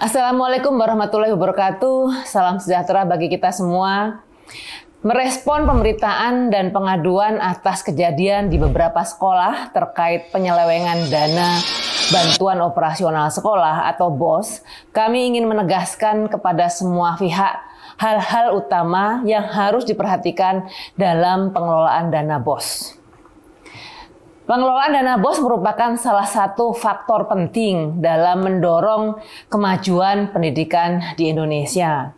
Assalamualaikum warahmatullahi wabarakatuh. Salam sejahtera bagi kita semua. Merespon pemberitaan dan pengaduan atas kejadian di beberapa sekolah terkait penyelewengan dana bantuan operasional sekolah atau BOS, kami ingin menegaskan kepada semua pihak hal-hal utama yang harus diperhatikan dalam pengelolaan dana BOS. Pengelolaan dana BOS merupakan salah satu faktor penting dalam mendorong kemajuan pendidikan di Indonesia.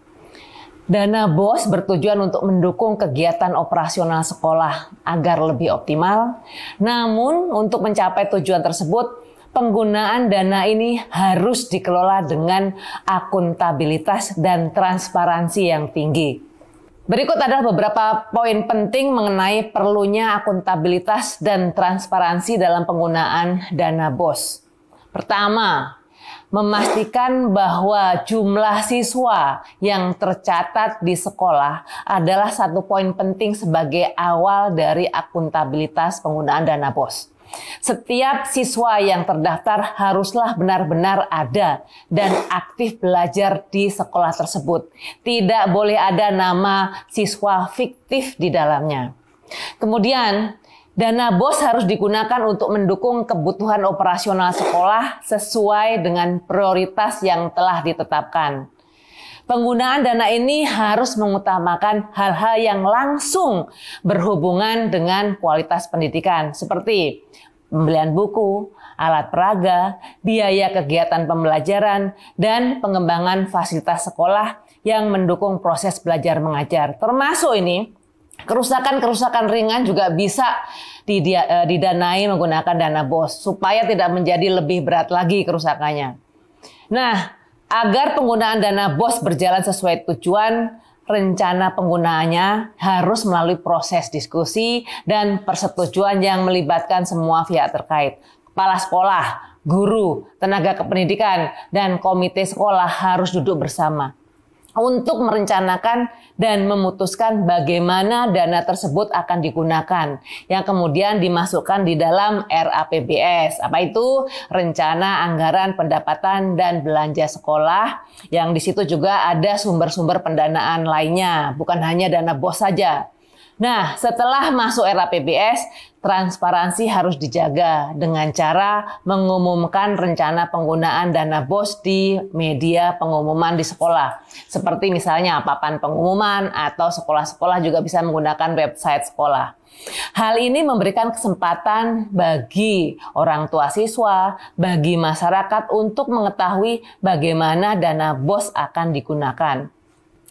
Dana BOS bertujuan untuk mendukung kegiatan operasional sekolah agar lebih optimal. Namun, untuk mencapai tujuan tersebut, penggunaan dana ini harus dikelola dengan akuntabilitas dan transparansi yang tinggi. Berikut adalah beberapa poin penting mengenai perlunya akuntabilitas dan transparansi dalam penggunaan dana BOS. Pertama, memastikan bahwa jumlah siswa yang tercatat di sekolah adalah satu poin penting sebagai awal dari akuntabilitas penggunaan dana BOS. Setiap siswa yang terdaftar haruslah benar-benar ada dan aktif belajar di sekolah tersebut. Tidak boleh ada nama siswa fiktif di dalamnya. Kemudian, dana BOS harus digunakan untuk mendukung kebutuhan operasional sekolah sesuai dengan prioritas yang telah ditetapkan. Penggunaan dana ini harus mengutamakan hal-hal yang langsung berhubungan dengan kualitas pendidikan, seperti pembelian buku, alat peraga, biaya kegiatan pembelajaran, dan pengembangan fasilitas sekolah yang mendukung proses belajar mengajar. Termasuk ini, kerusakan-kerusakan ringan juga bisa didanai menggunakan dana BOS supaya tidak menjadi lebih berat lagi kerusakannya. Nah, agar penggunaan dana BOS berjalan sesuai tujuan, rencana penggunaannya harus melalui proses diskusi dan persetujuan yang melibatkan semua pihak terkait. Kepala sekolah, guru, tenaga kependidikan, dan komite sekolah harus duduk bersama untuk merencanakan dan memutuskan bagaimana dana tersebut akan digunakan yang kemudian dimasukkan di dalam RAPBS. Apa itu? Rencana Anggaran Pendapatan dan Belanja Sekolah, yang di situ juga ada sumber-sumber pendanaan lainnya, bukan hanya dana BOS saja. Nah, setelah masuk RAPBS, transparansi harus dijaga dengan cara mengumumkan rencana penggunaan dana BOS di media pengumuman di sekolah. Seperti misalnya papan pengumuman atau sekolah-sekolah juga bisa menggunakan website sekolah. Hal ini memberikan kesempatan bagi orang tua siswa, bagi masyarakat untuk mengetahui bagaimana dana BOS akan digunakan.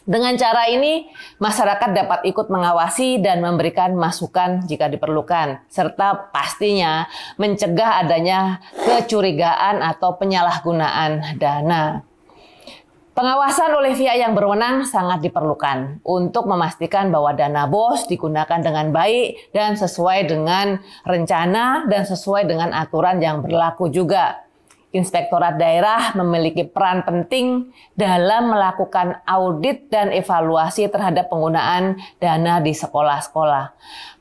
Dengan cara ini, masyarakat dapat ikut mengawasi dan memberikan masukan jika diperlukan, serta pastinya mencegah adanya kecurigaan atau penyalahgunaan dana. Pengawasan oleh pihak yang berwenang sangat diperlukan untuk memastikan bahwa dana BOS digunakan dengan baik dan sesuai dengan rencana dan sesuai dengan aturan yang berlaku juga. Inspektorat daerah memiliki peran penting dalam melakukan audit dan evaluasi terhadap penggunaan dana di sekolah-sekolah.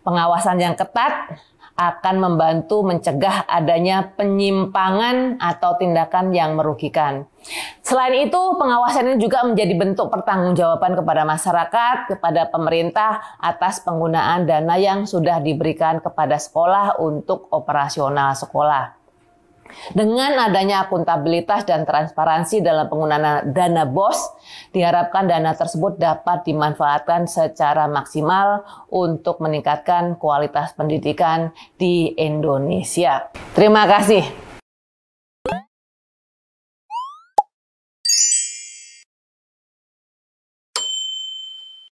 Pengawasan yang ketat akan membantu mencegah adanya penyimpangan atau tindakan yang merugikan. Selain itu, pengawasan ini juga menjadi bentuk pertanggungjawaban kepada masyarakat, kepada pemerintah atas penggunaan dana yang sudah diberikan kepada sekolah untuk operasional sekolah. Dengan adanya akuntabilitas dan transparansi dalam penggunaan dana BOS, diharapkan dana tersebut dapat dimanfaatkan secara maksimal untuk meningkatkan kualitas pendidikan di Indonesia. Terima kasih.